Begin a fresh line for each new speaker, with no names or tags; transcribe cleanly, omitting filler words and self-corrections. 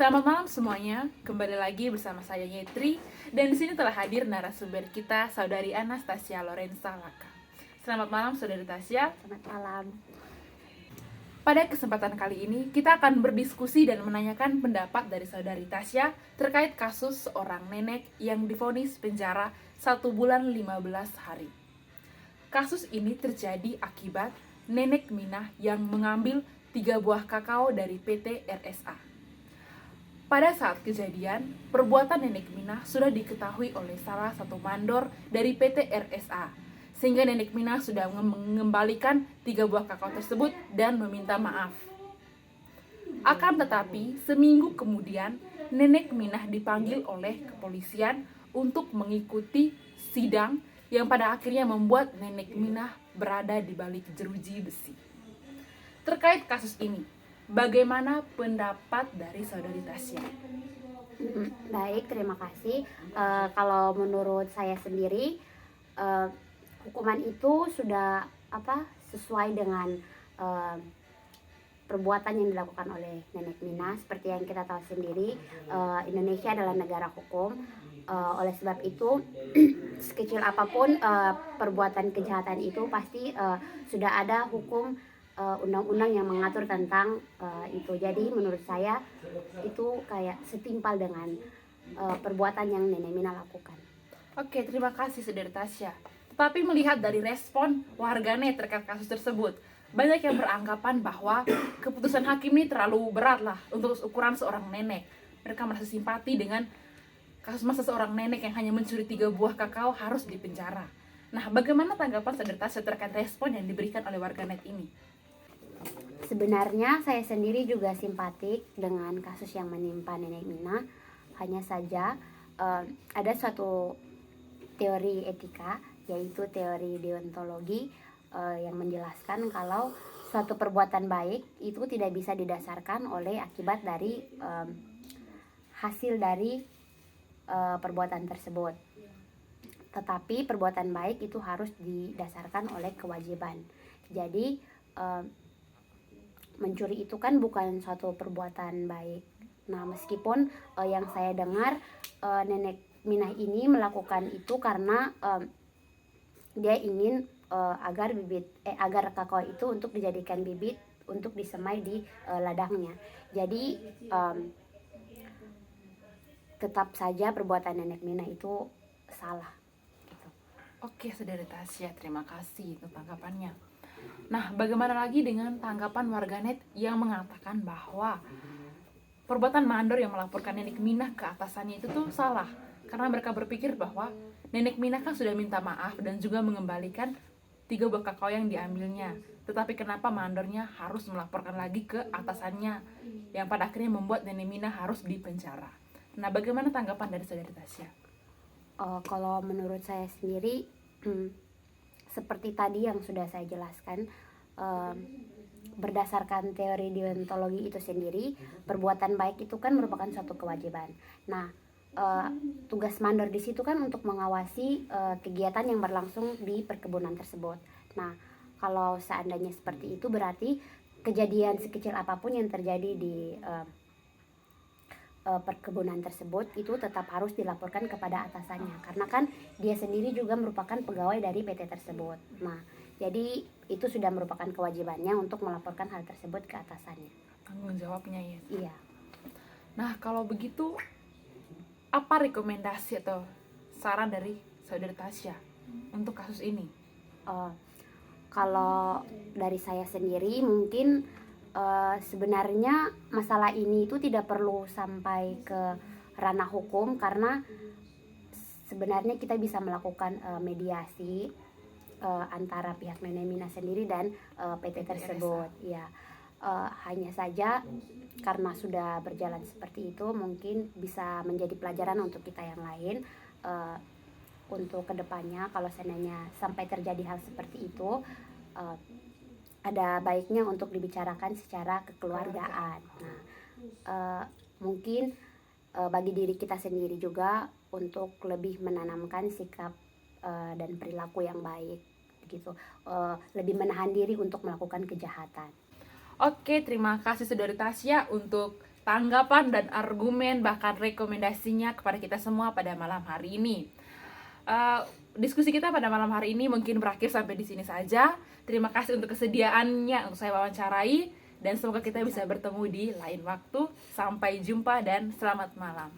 Selamat malam semuanya, kembali lagi bersama saya Yetri dan di sini telah hadir narasumber kita Saudari Anastasia Lorenza Laka. Selamat malam Saudari Tasya.
Selamat malam.
Pada kesempatan kali ini kita akan berdiskusi dan menanyakan pendapat dari Saudari Tasya terkait kasus seorang nenek yang divonis penjara 1 bulan 15 hari. Kasus ini terjadi akibat nenek Minah yang mengambil 3 buah kakao dari PT RSA. Pada saat kejadian, perbuatan nenek Minah sudah diketahui oleh salah satu mandor dari PT RSA, sehingga nenek Minah sudah mengembalikan 3 buah kakao tersebut dan meminta maaf. Akan tetapi, seminggu kemudian, nenek Minah dipanggil oleh kepolisian untuk mengikuti sidang yang pada akhirnya membuat nenek Minah berada di balik jeruji besi. Terkait kasus ini, bagaimana pendapat dari Saudari Tasya?
Baik, terima kasih. Kalau menurut saya sendiri, hukuman itu sudah sesuai dengan perbuatan yang dilakukan oleh nenek Minah. Seperti yang kita tahu sendiri, Indonesia adalah negara hukum. Oleh sebab itu, sekecil apapun perbuatan kejahatan itu pasti sudah ada hukum undang-undang yang mengatur tentang itu. Jadi menurut saya itu kayak setimpal dengan perbuatan yang nenek Minah lakukan.
Oke, terima kasih Saudari Tasya. Tetapi melihat dari respon warganet terkait kasus tersebut, banyak yang beranggapan bahwa keputusan hakim ini terlalu berat lah untuk ukuran seorang nenek. Mereka merasa simpati dengan kasus masa seorang nenek yang hanya mencuri 3 buah kakao harus dipenjara. Nah, bagaimana tanggapan Saudari Tasya terkait respon yang diberikan oleh warganet ini?
Sebenarnya saya sendiri juga simpatik dengan kasus yang menimpa nenek Minah. Hanya saja ada suatu teori etika, yaitu teori deontologi yang menjelaskan kalau suatu perbuatan baik itu tidak bisa didasarkan oleh akibat dari hasil dari perbuatan tersebut. Tetapi perbuatan baik itu harus didasarkan oleh kewajiban. Jadi mencuri itu kan bukan suatu perbuatan baik. Nah, meskipun yang saya dengar nenek Minah ini melakukan itu karena dia ingin agar kakao itu untuk dijadikan bibit untuk disemai di ladangnya. Jadi tetap saja perbuatan nenek Minah itu salah. Gitu.
Oke, Saudari Tasya, terima kasih untuk tanggapannya. Nah, bagaimana lagi dengan tanggapan warganet yang mengatakan bahwa perbuatan mandor yang melaporkan nenek Minah ke atasannya itu tuh salah, karena mereka berpikir bahwa nenek Minah kan sudah minta maaf dan juga mengembalikan 3 buah kakao yang diambilnya. Tetapi kenapa mandornya harus melaporkan lagi ke atasannya, yang pada akhirnya membuat nenek Minah harus dipenjara. Nah, bagaimana tanggapan dari Saudari Tasya?
Kalau menurut saya sendiri, seperti tadi yang sudah saya jelaskan, berdasarkan teori deontologi itu sendiri, perbuatan baik itu kan merupakan suatu kewajiban. Nah, tugas mandor di situ kan untuk mengawasi kegiatan yang berlangsung di perkebunan tersebut. Nah, kalau seandainya seperti itu, berarti kejadian sekecil apapun yang terjadi di perkebunan tersebut itu tetap harus dilaporkan kepada atasannya, karena kan dia sendiri juga merupakan pegawai dari PT tersebut. Nah, jadi itu sudah merupakan kewajibannya untuk melaporkan hal tersebut ke atasannya.
Tanggung jawabnya ya.
Iya.
Nah, kalau begitu apa rekomendasi atau saran dari Saudari Tasya untuk kasus ini?
Kalau dari saya sendiri mungkin sebenarnya masalah ini itu tidak perlu sampai ke ranah hukum, karena sebenarnya kita bisa melakukan mediasi antara pihak nenek Minah sendiri dan PT tersebut. Ya, Hanya saja karena sudah berjalan seperti itu, mungkin bisa menjadi pelajaran untuk kita yang lain, untuk kedepannya kalau seandainya sampai terjadi hal seperti itu, ada baiknya untuk dibicarakan secara kekeluargaan. Nah, mungkin bagi diri kita sendiri juga untuk lebih menanamkan sikap dan perilaku yang baik gitu, lebih menahan diri untuk melakukan kejahatan.
Oke, terima kasih Saudari Tasya untuk tanggapan dan argumen bahkan rekomendasinya kepada kita semua pada malam hari ini. Diskusi kita pada malam hari ini mungkin berakhir sampai di sini saja. Terima kasih untuk kesediaannya untuk saya wawancarai, dan semoga kita bisa bertemu di lain waktu. Sampai jumpa dan selamat malam.